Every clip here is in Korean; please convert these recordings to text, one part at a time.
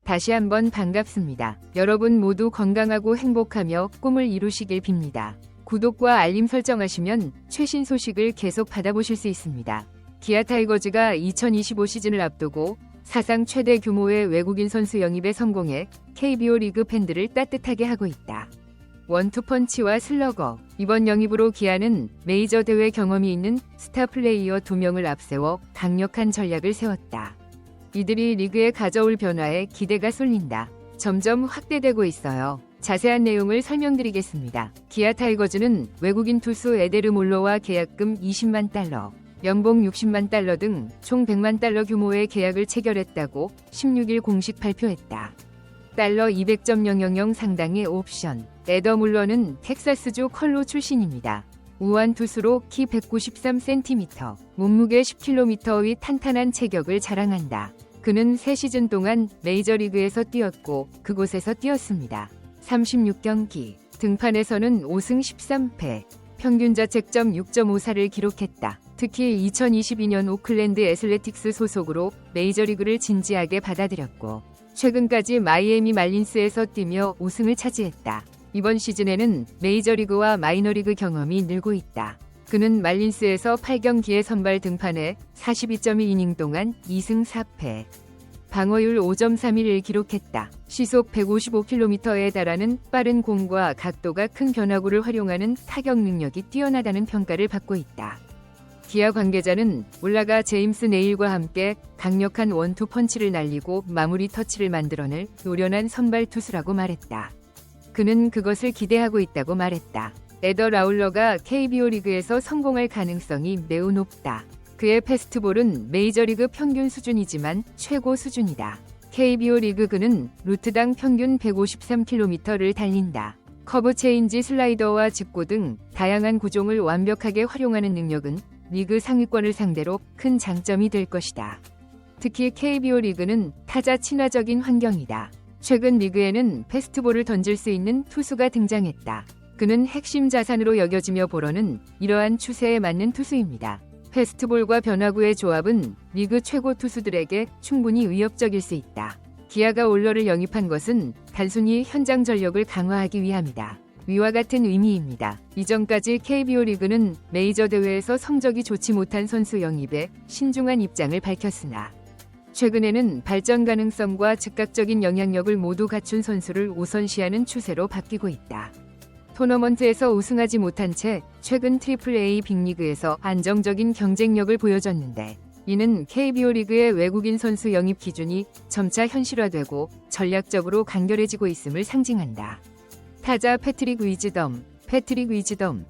다시 한번 반갑습니다. 여러분 모두 건강하고 행복하며 꿈을 이루시길 빕니다. 구독과 알림 설정하시면 최신 소식을 계속 받아보실 수 있습니다. 기아 타이거즈가 2025 시즌을 앞두고 사상 최대 규모의 외국인 선수 영입에 성공해 KBO 리그 팬들을 따뜻하게 하고 있다. 원투펀치와 슬러거, 이번 영입으로 기아는 메이저 대회 경험이 있는 스타 플레이어 2명을 앞세워 강력한 전략을 세웠다. 이들이 리그에 가져올 변화에 기대가 쏠린다. 점점 확대되고 있어요. 자세한 내용을 설명드리겠습니다. 기아 타이거즈는 외국인 투수 에데르 몰로와 계약금 20만 달러, 연봉 60만 달러 등 총 100만 달러 규모의 계약을 체결했다고 16일 공식 발표했다. 달러 200.000 상당의 옵션. 에더 물러는 텍사스주 컬로 출신입니다. 우완 투수로 키 193cm, 몸무게 10kg의 탄탄한 체격을 자랑한다. 그는 3시즌 동안 메이저리그에서 뛰었고 그곳에서 뛰었습니다. 36경기, 등판에서는 5승 13패, 평균 자책점 6.54를 기록했다. 특히 2022년 오클랜드 애슬레틱스 소속으로 메이저리그를 진지하게 받아들였고 최근까지 마이애미 말린스에서 뛰며 우승을 차지했다. 이번 시즌에는 메이저리그와 마이너리그 경험이 늘고 있다. 그는 말린스에서 8경기에 선발 등판해 42.2이닝 동안 2승 4패, 방어율 5.31을 기록했다. 시속 155km에 달하는 빠른 공과 각도가 큰 변화구를 활용하는 타격 능력이 뛰어나다는 평가를 받고 있다. 기아 관계자는 올라가 제임스 네일과 함께 강력한 원투 펀치를 날리고 마무리 터치를 만들어낼 노련한 선발 투수라고 말했다. 그는 그것을 기대하고 있다고 말했다. 에더 라울러가 KBO 리그에서 성공할 가능성이 매우 높다. 그의 패스트볼은 메이저리그 평균 수준이지만 최고 수준이다. KBO 리그 그는 루트당 평균 153km를 달린다. 커브 체인지 슬라이더와 직구 등 다양한 구종을 완벽하게 활용하는 능력은 리그 상위권을 상대로 큰 장점이 될 것이다. 특히 KBO 리그는 타자 친화적인 환경이다. 최근 리그에는 패스트볼을 던질 수 있는 투수가 등장했다. 그는 핵심 자산으로 여겨지며 보러는 이러한 추세에 맞는 투수입니다. 패스트볼과 변화구의 조합은 리그 최고 투수들에게 충분히 위협적일 수 있다. 기아가 올러를 영입한 것은 단순히 현장 전력을 강화하기 위함이다. 위와 같은 의미입니다. 이전까지 KBO 리그는 메이저 대회에서 성적이 좋지 못한 선수 영입에 신중한 입장을 밝혔으나 최근에는 발전 가능성과 즉각적인 영향력을 모두 갖춘 선수를 우선시하는 추세로 바뀌고 있다. 토너먼트에서 우승하지 못한 채 최근 AAA 빅리그에서 안정적인 경쟁력을 보여줬는데 이는 KBO 리그의 외국인 선수 영입 기준이 점차 현실화되고 전략적으로 간결해지고 있음을 상징한다. 타자 패트릭 위즈덤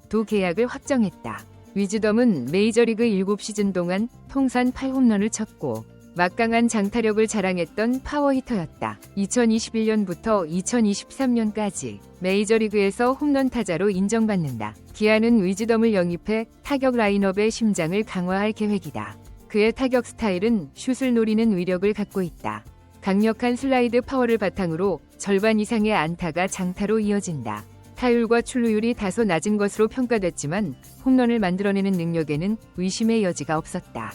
도 계약을 확정했다. 위즈덤은 메이저리그 7시즌 동안 통산 8홈런을 쳤고 막강한 장타력을 자랑했던 파워히터였다. 2021년부터 2023년까지 메이저리그에서 홈런 타자로 인정받는다. 기아는 위즈덤을 영입해 타격 라인업의 심장을 강화할 계획이다. 그의 타격 스타일은 슛을 노리는 위력을 갖고 있다. 강력한 슬라이드 파워를 바탕으로 절반 이상의 안타가 장타로 이어진다. 타율과 출루율이 다소 낮은 것으로 평가됐지만 홈런을 만들어내는 능력에는 의심의 여지가 없었다.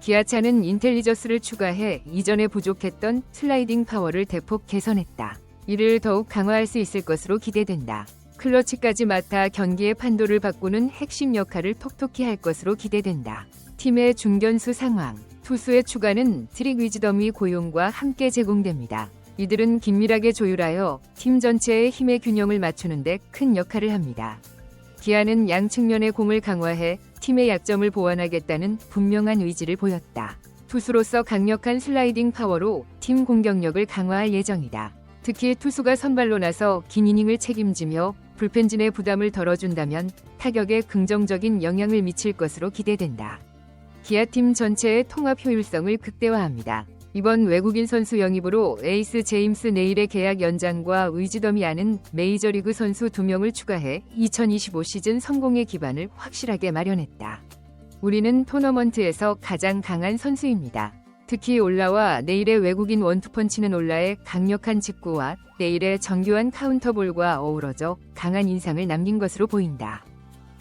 기아차는 인텔리전스를 추가해 이전에 부족했던 슬라이딩 파워를 대폭 개선했다. 이를 더욱 강화할 수 있을 것으로 기대된다. 클러치까지 맡아 경기의 판도를 바꾸는 핵심 역할을 톡톡히 할 것으로 기대된다. 팀의 중견수 상황, 투수의 추가는 트릭 위즈덤이 고용과 함께 제공됩니다. 이들은 긴밀하게 조율하여 팀 전체의 힘의 균형을 맞추는 데 큰 역할을 합니다. 기아는 양 측면의 공을 강화해 팀의 약점을 보완하겠다는 분명한 의지를 보였다. 투수로서 강력한 슬라이딩 파워로 팀 공격력을 강화할 예정이다. 특히 투수가 선발로 나서 긴 이닝을 책임지며 불펜진의 부담을 덜어준다면 타격에 긍정적인 영향을 미칠 것으로 기대된다. 기아팀 전체의 통합 효율성을 극대화합니다. 이번 외국인 선수 영입으로 에이스 제임스 네일의 계약 연장과 위즈덤이 아는 메이저리그 선수 2명을 추가해 2025 시즌 성공의 기반을 확실하게 마련했다. 우리는 토너먼트에서 가장 강한 선수입니다. 특히 올라와 네일의 외국인 원투펀치는 올라의 강력한 직구와 네일의 정교한 카운터볼과 어우러져 강한 인상을 남긴 것으로 보인다.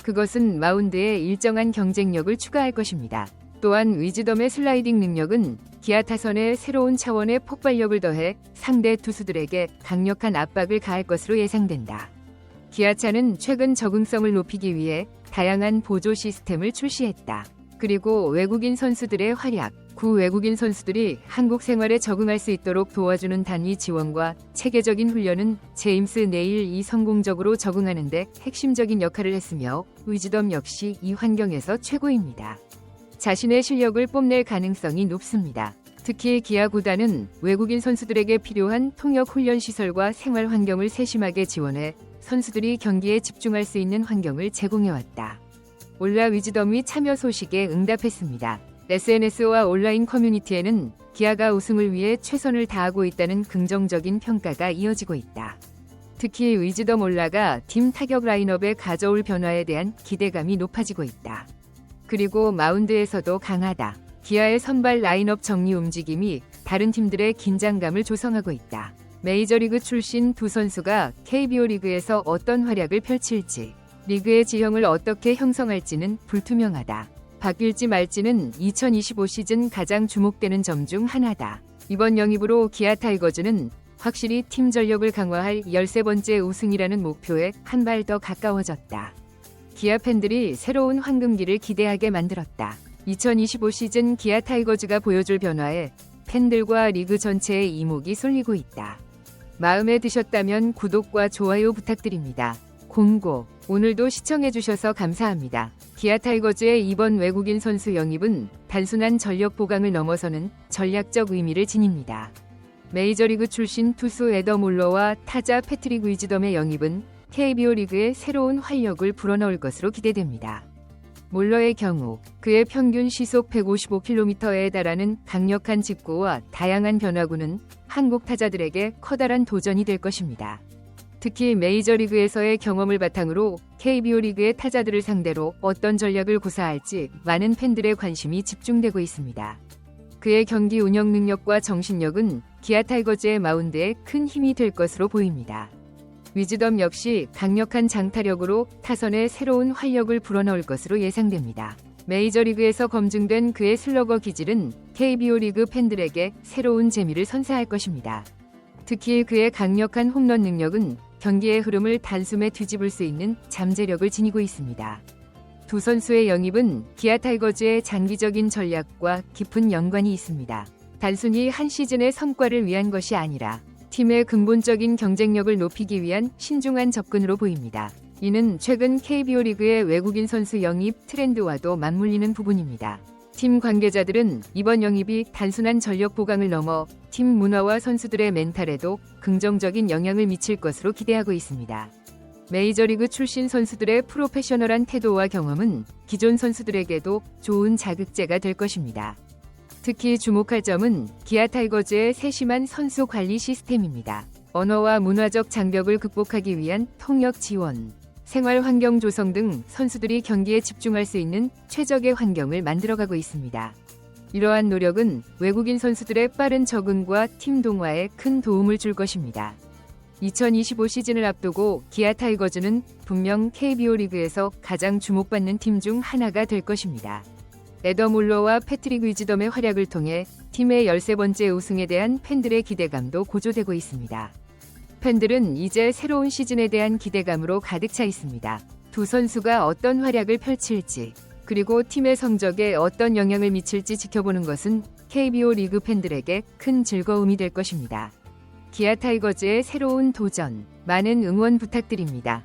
그것은 마운드에 일정한 경쟁력을 추가할 것입니다. 또한 위즈덤의 슬라이딩 능력은 기아 타선에 새로운 차원의 폭발력을 더해 상대 투수들에게 강력한 압박을 가할 것으로 예상된다. 기아차는 최근 적응성을 높이기 위해 다양한 보조 시스템을 출시했다. 그리고 외국인 선수들의 활약, 외국인 선수들이 한국 생활에 적응할 수 있도록 도와주는 단위 지원과 체계적인 훈련은 제임스 네일이 성공적으로 적응하는 데 핵심적인 역할을 했으며 위즈덤 역시 이 환경에서 최고입니다. 자신의 실력을 뽐낼 가능성이 높습니다. 특히 기아 구단은 외국인 선수들에게 필요한 통역 훈련 시설과 생활 환경을 세심하게 지원해 선수들이 경기에 집중할 수 있는 환경을 제공해왔다. 올라 위즈덤이 참여 소식에 응답했습니다. SNS와 온라인 커뮤니티에는 기아가 우승을 위해 최선을 다하고 있다는 긍정적인 평가가 이어지고 있다. 특히 위즈덤 올라가 팀 타격 라인업에 가져올 변화에 대한 기대감이 높아지고 있다. 그리고 마운드에서도 강하다. 기아의 선발 라인업 정리 움직임이 다른 팀들의 긴장감을 조성하고 있다. 메이저리그 출신 두 선수가 KBO 리그에서 어떤 활약을 펼칠지, 리그의 지형을 어떻게 형성할지는 불투명하다. 바뀔지 말지는 2025 시즌 가장 주목되는 점 중 하나다. 이번 영입으로 기아 타이거즈는 확실히 팀 전력을 강화할 13번째 우승이라는 목표에 한 발 더 가까워졌다. 기아 팬들이 새로운 황금기를 기대하게 만들었다. 2025 시즌 기아 타이거즈가 보여줄 변화에 팬들과 리그 전체의 이목이 쏠리고 있다. 마음에 드셨다면 구독과 좋아요 부탁드립니다. 공고. 오늘도 시청해주셔서 감사합니다. 기아 타이거즈의 이번 외국인 선수 영입은 단순한 전력 보강을 넘어서는 전략적 의미를 지닙니다. 메이저리그 출신 투수 애덤 올러와 타자 패트릭 위즈덤의 영입은 KBO 리그에 새로운 활력을 불어넣을 것으로 기대됩니다. 몰러의 경우 그의 평균 시속 155km에 달하는 강력한 직구와 다양한 변화구는 한국 타자들에게 커다란 도전이 될 것입니다. 특히 메이저리그에서의 경험을 바탕으로 KBO 리그의 타자들을 상대로 어떤 전략을 구사할지 많은 팬들의 관심이 집중되고 있습니다. 그의 경기 운영 능력과 정신력은 기아 타이거즈의 마운드에 큰 힘이 될 것으로 보입니다. 위즈덤 역시 강력한 장타력으로 타선에 새로운 활력을 불어넣을 것으로 예상됩니다. 메이저리그에서 검증된 그의 슬러거 기질은 KBO 리그 팬들에게 새로운 재미를 선사할 것입니다. 특히 그의 강력한 홈런 능력은 경기의 흐름을 단숨에 뒤집을 수 있는 잠재력을 지니고 있습니다. 두 선수의 영입은 기아 타이거즈의 장기적인 전략과 깊은 연관이 있습니다. 단순히 한 시즌의 성과를 위한 것이 아니라 팀의 근본적인 경쟁력을 높이기 위한 신중한 접근으로 보입니다. 이는 최근 KBO 리그의 외국인 선수 영입 트렌드와도 맞물리는 부분입니다. 팀 관계자들은 이번 영입이 단순한 전력 보강을 넘어 팀 문화와 선수들의 멘탈에도 긍정적인 영향을 미칠 것으로 기대하고 있습니다. 메이저리그 출신 선수들의 프로페셔널한 태도와 경험은 기존 선수들에게도 좋은 자극제가 될 것입니다. 특히 주목할 점은 기아 타이거즈의 세심한 선수 관리 시스템입니다. 언어와 문화적 장벽을 극복하기 위한 통역 지원, 생활 환경 조성 등 선수들이 경기에 집중할 수 있는 최적의 환경을 만들어가고 있습니다. 이러한 노력은 외국인 선수들의 빠른 적응과 팀 동화에 큰 도움을 줄 것입니다. 2025 시즌을 앞두고 기아 타이거즈는 분명 KBO 리그에서 가장 주목받는 팀 중 하나가 될 것입니다. 애덤 올러와 패트릭 위즈덤의 활약을 통해 팀의 13번째 우승에 대한 팬들의 기대감도 고조되고 있습니다. 팬들은 이제 새로운 시즌에 대한 기대감으로 가득 차 있습니다. 두 선수가 어떤 활약을 펼칠지, 그리고 팀의 성적에 어떤 영향을 미칠지 지켜보는 것은 KBO 리그 팬들에게 큰 즐거움이 될 것입니다. 기아 타이거즈의 새로운 도전, 많은 응원 부탁드립니다.